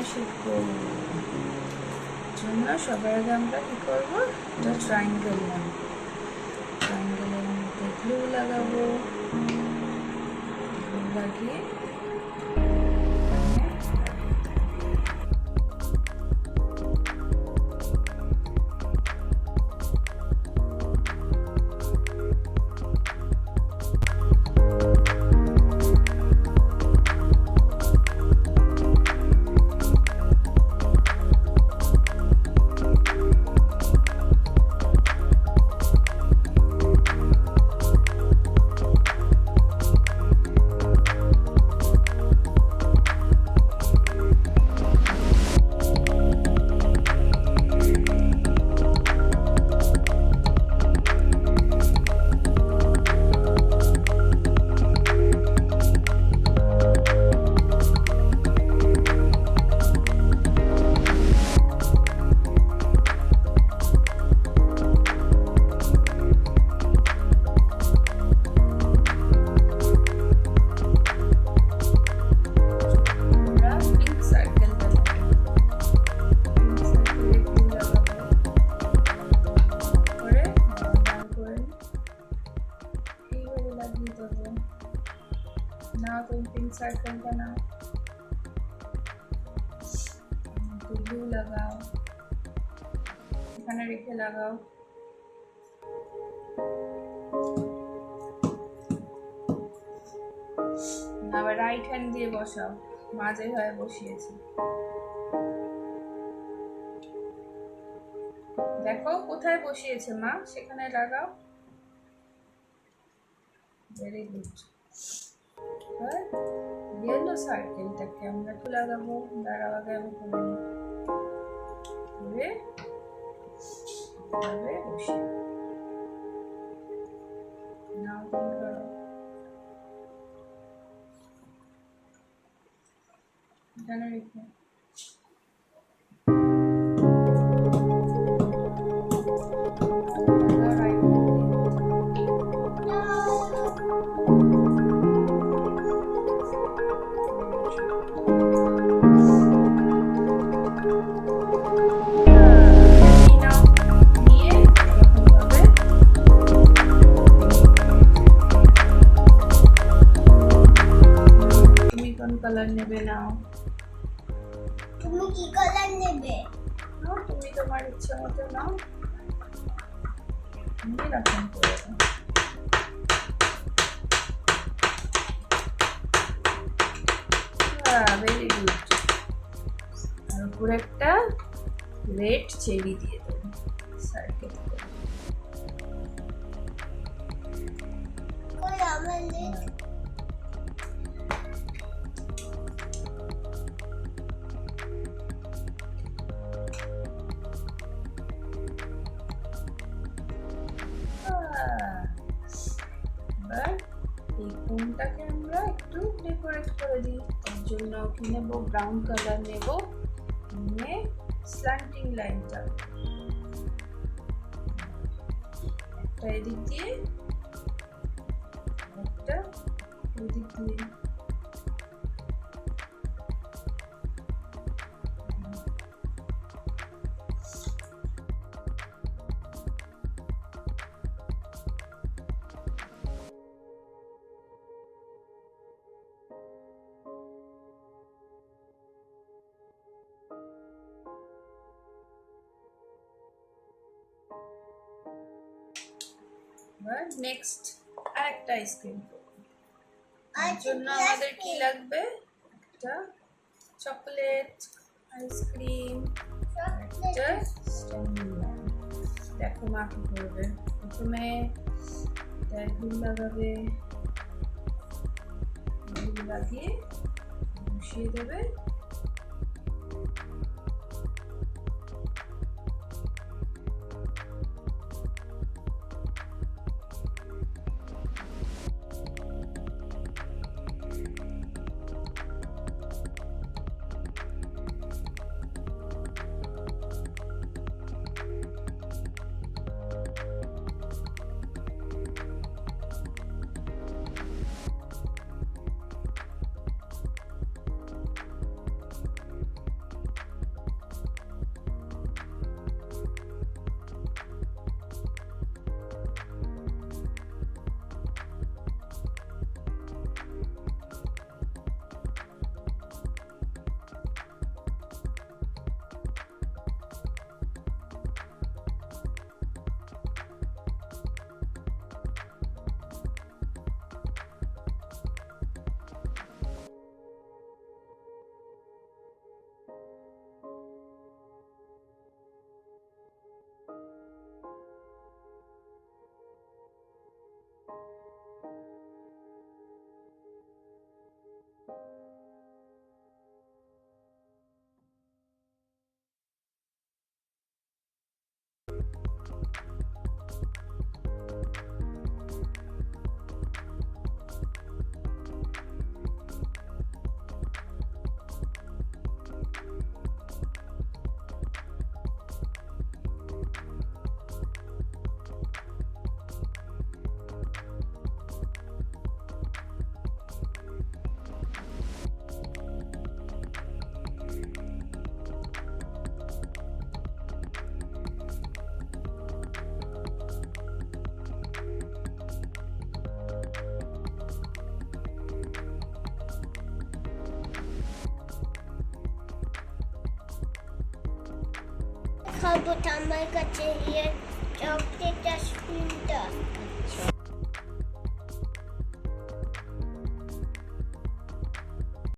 শিখবো। জন্য সবার আগে আমরা কি করবো, একটা ট্রায়াঙ্গেল নেব। ট্রায়াঙ্গেলের মধ্যে গ্লু লাগাবো। গ্লু লাগিয়ে নাও, তুমি পিঙ্ক সার্কেলটা নাও, গ্লু লাগাও, এখানে রেখে লাগাও। আবার রাইট হ্যান্ড দিয়ে বসাও, মা যেভাবে বসিয়েছে দেখো কোথায় বসিয়েছে মা, সেখানে লাগাও। Very good. এবার ইয়েলো সার্কেলটাকে আমরা একটু লাগাবো। দাঁড়াও, আগে আমি করে নিই। এভাবে বসিয়ে নাও, তুমি করো। এখানে রেখে কালার নেবে। নাও, তুমি কি কালার নেবে? নাও, তুমি তোমার ইচ্ছে মতো নাও। এরকম করে ভেরি গুড। আর উপরে একটা রেড চেরি দিয়ে দেবো সার্কেল করে। কই আমার রেড? এবার এই কোনটাকে আমরা একটু ডেকোরেট করে দিই। তার জন্য কি নেব, ব্রাউন কালার নেব, নিয়ে স্ল্যান্টিং লাইনটা একটা এদিক দিয়ে, একটা এদিক দিয়ে। নেক্সট আরেকটা আইসক্রিম করব। তার জন্য আমাদের কি লাগবে, একটা চকলেট আইসক্রিম, একটা স্ট্যান্ডিং লাইন। দেখো মা কি করবে। প্রথমে গ্লু লাগাবে, গ্লু লাগিয়ে বসিয়ে দেবে। খাবো আমার কাছে চকলেট আইসক্রিমটা।